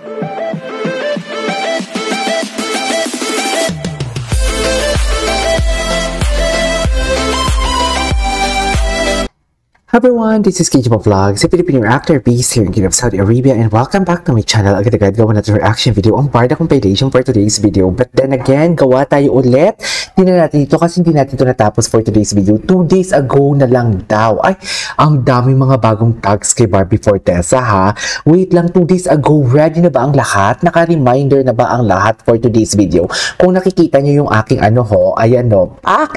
Hi everyone, this is KJ Vlogs, a Filipino actor based here in Kingdom of Saudi Arabia, and welcome back to my channel. Agad-agad gawa natin reaction video ang Barda compilation for today's video. But then again, gawa tayo ulit. Hindi na natin ito kasi hindi natin ito natapos for today's video. 2 days ago na lang daw. Ay, ang daming mga bagong tags kay Barbie Fortesa ha. Wait lang, 2 days ago, ready na ba ang lahat? Naka-reminder na ba ang lahat for today's video? Kung nakikita nyo yung aking ayan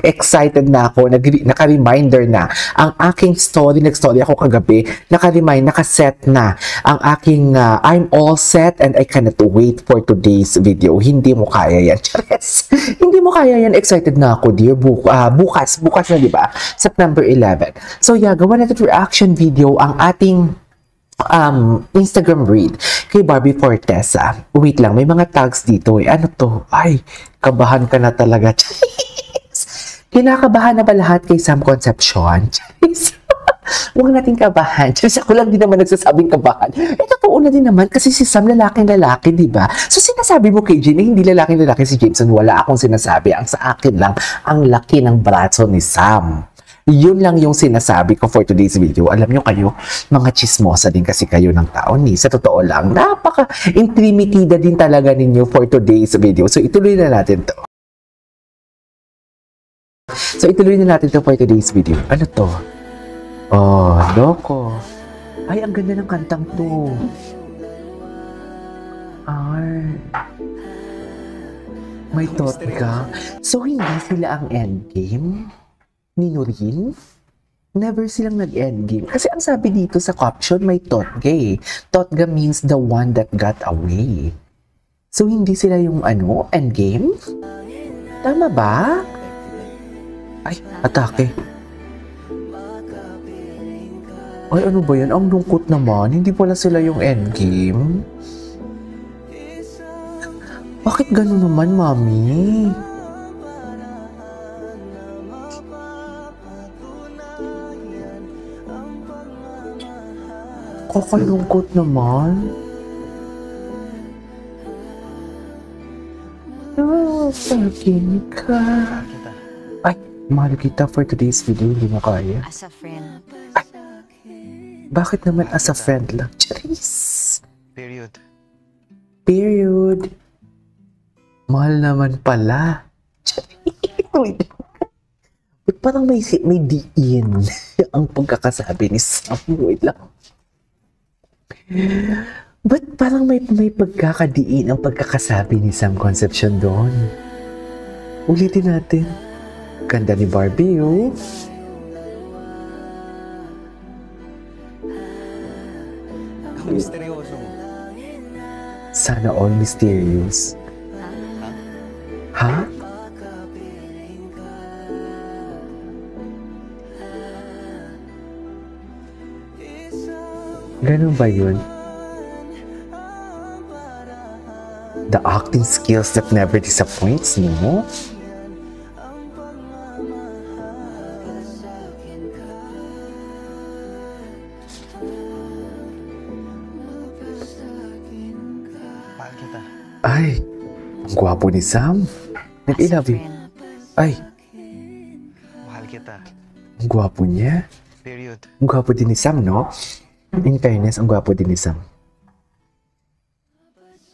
excited na ako, naka-reminder na ang aking story. Nag-story ako kagabi, naka-set na ang aking I'm all set and I cannot wait for today's video. Hindi mo kaya yan, Chares. Hindi mo kaya yan. Excited na ako, dear. Bukas na, di ba? September 11. So yeah, gawa natin reaction video ang ating Instagram read kay Barbie Fortesa. Wait lang, may mga tags dito eh. Ano to? Ay, kabahan ka na talaga, Chares. Kinakabahan na ba lahat kay Sam Concepcion? Chares. Huwag natin kabahan. Kasi ako lang din naman nagsasabing kabahan. Totoo na din naman kasi si Sam lalaking-lalaki, di ba? So sinasabi mo kay Jane, hindi lalaking-lalaki si Jameson. Wala akong sinasabi. Ang sa akin lang, ang laki ng braso ni Sam. Yun lang yung sinasabi ko for today's video. Alam nyo kayo, mga chismosa din kasi kayo ng taon ni. Sa totoo lang, napaka-intrimitida din talaga ninyo for today's video. So ituloy na natin to. For today's video. Ano to? Oh, loko. Ay, ang ganda ng kantang to. Ay. May thought ka? So, hindi sila ang endgame? Ni Nurin? Never silang nag-endgame. Kasi ang sabi dito sa caption, may Totga eh. Totga means the one that got away. So, hindi sila yung endgame? Tama ba? Ay, atake. Ay, ano ba yan? Ang lungkot naman. Hindi pala sila yung endgame. Bakit gano'n naman, Mami? Kakalungkot naman. Sakin ka. Ay, mahal kita for today's video. Hindi mo kaya. As a friend. Bakit naman as a friend lang? Charis! Period. Mahal naman pala. Charis! Ba't parang may diin ang pagkakasabi ni Sam? Wait lang. Ba't parang may pagkakadiin ang pagkakasabi ni Sam Concepcion doon? Ulitin natin. Ganda ni Barbie, oh. Misteryoso mo. Sana all mysterious. Ha? Ganun ba yun? The acting skills that never disappoints, no? Ay, ang gwapo ni Sam. I love you. Ay, Mahal kita. ang gwapo niya. Period. Ang gwapo din ni Sam, no? In fairness, ang gwapo din ni Sam.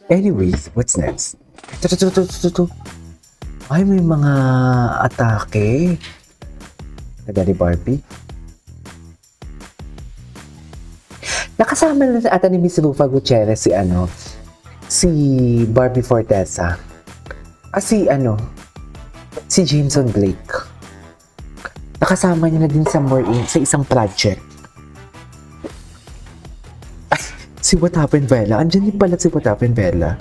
Anyways, what's next? Ito. Ay, may mga atake. Nagani Barbie. Nakasama na ata ni Miss Rufa Gutierrez si Barbie Fortesa. Si Jameson Blake. Nakasama niya na din sa isang project. Ay, si What Happened Bella. Andiyan din pala si What Happened Bella.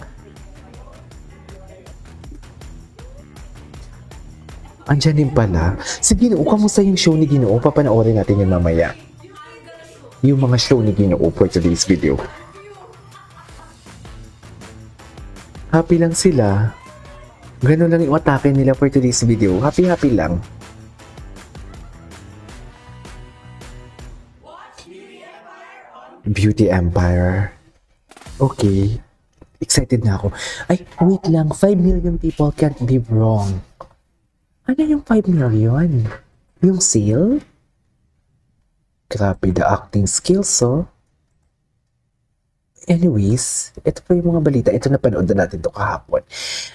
Andiyan din pala. Si Ginoo, kamusta yung show ni Ginoo? Papanoorin natin yan mamaya. Yung mga show ni Ginoo for today's video. Happy lang sila. Ganun lang yung atake nila for today's video. Happy lang. Beauty Empire. Okay. Excited na ako. Ay, wait lang. 5 million people can't be wrong. Ano yung 5 million? Yung sale? Grabe, the acting skills, oh. Anyways, ito pa yung mga balita. Ito napanood na natin to kahapon.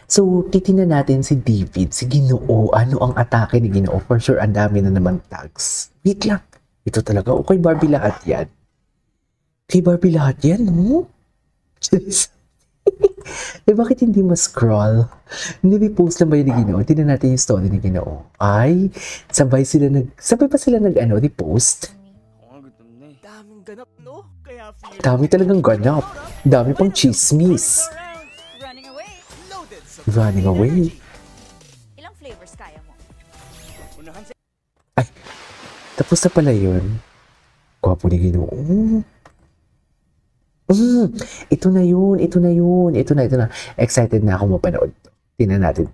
So, titingnan natin si David, si Ginoo. Ano ang atake ni Ginoo? For sure, ang dami na naman tags. Wait lang. Ito talaga. O, kay Barbie lahat yan. Kay Barbie lahat yan, no? Eh, bakit hindi ma-scroll? Nirepost lang ba yun ni Ginoo? Tingnan natin yung story ni Ginoo. Ay, sabay pa sila repost? Daming ganap, no? Kaya feel Dami talagang ganap. Dami pang chismis. Running away. loaded sa Running away. Ilang flavors kaya mo? unahan sa Ay, tapos na pala yun. Gwapo ni Ginoo. Ito na. Excited na ako mapanood to. Tingnan natin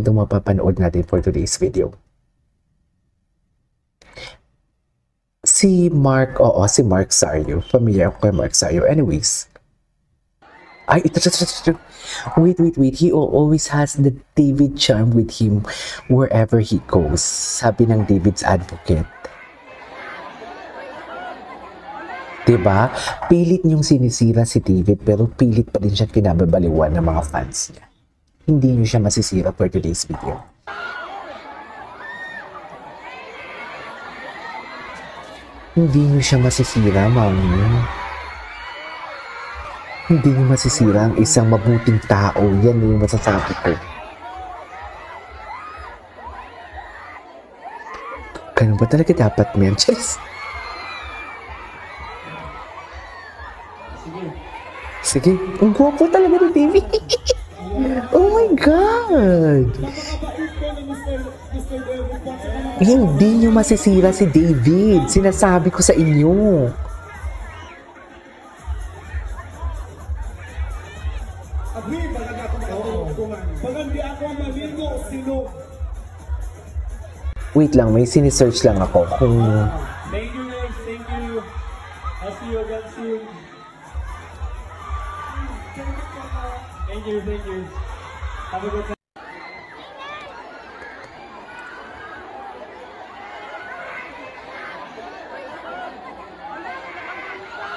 to mapapanood natin for today's video. Si Mark Sario. Familiar ako kay Mark Sario. Anyways. Ay, ito. Wait. He always has the David charm with him wherever he goes. Sabi ng David's advocate. Diba? Pilit niyong sinisira si David pero pilit pa din siya kinababaliwan ng mga fans niya. Hindi niyo siya masisira for today's video. Hindi niyo siya masisira, mami. Hindi niyo masisira ang isang mabuting tao. Yan yung masasabi ko. Ganun ba talaga dapat, men? Cheers! Sige. Ang gwapo talaga ni David. Oh my God! Hindi nyo masisira si David. Sinasabi ko sa inyo. Wait lang, may sinisearch lang ako kung... Thank you guys, thank you. I'll see you again soon. Thank you. Have a good time.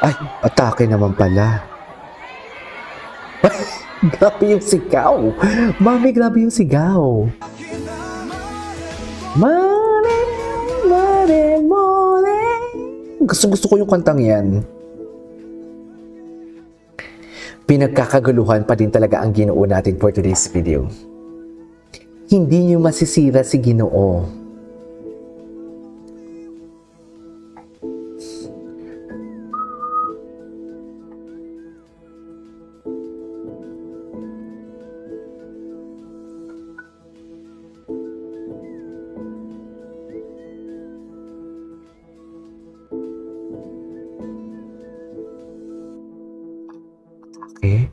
Ay, atake naman pala. Grabe yung sigaw. Mami, grabe yung sigaw. Mare. Gusto ko yung kantang yan. Pinagkakaguluhan pa din talaga ang Ginoo natin for today's video. Hindi niyo masisira si Ginoo. Okay.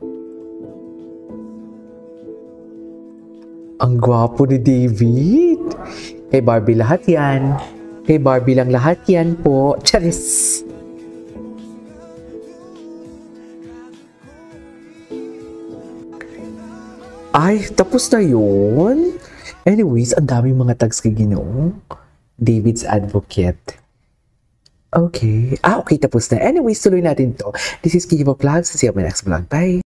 Ang gwapo ni David. Kay Barbie lahat yan. Kay Barbie lang lahat yan po. Charis! Ay, tapos na yun? Anyways, ang daming mga tags kay Ginoo. David's advocate. Okay. Okay, tapos na. Anyways, tuloy natin to. This is Kiji Vlogs. See you on my next vlog. Bye!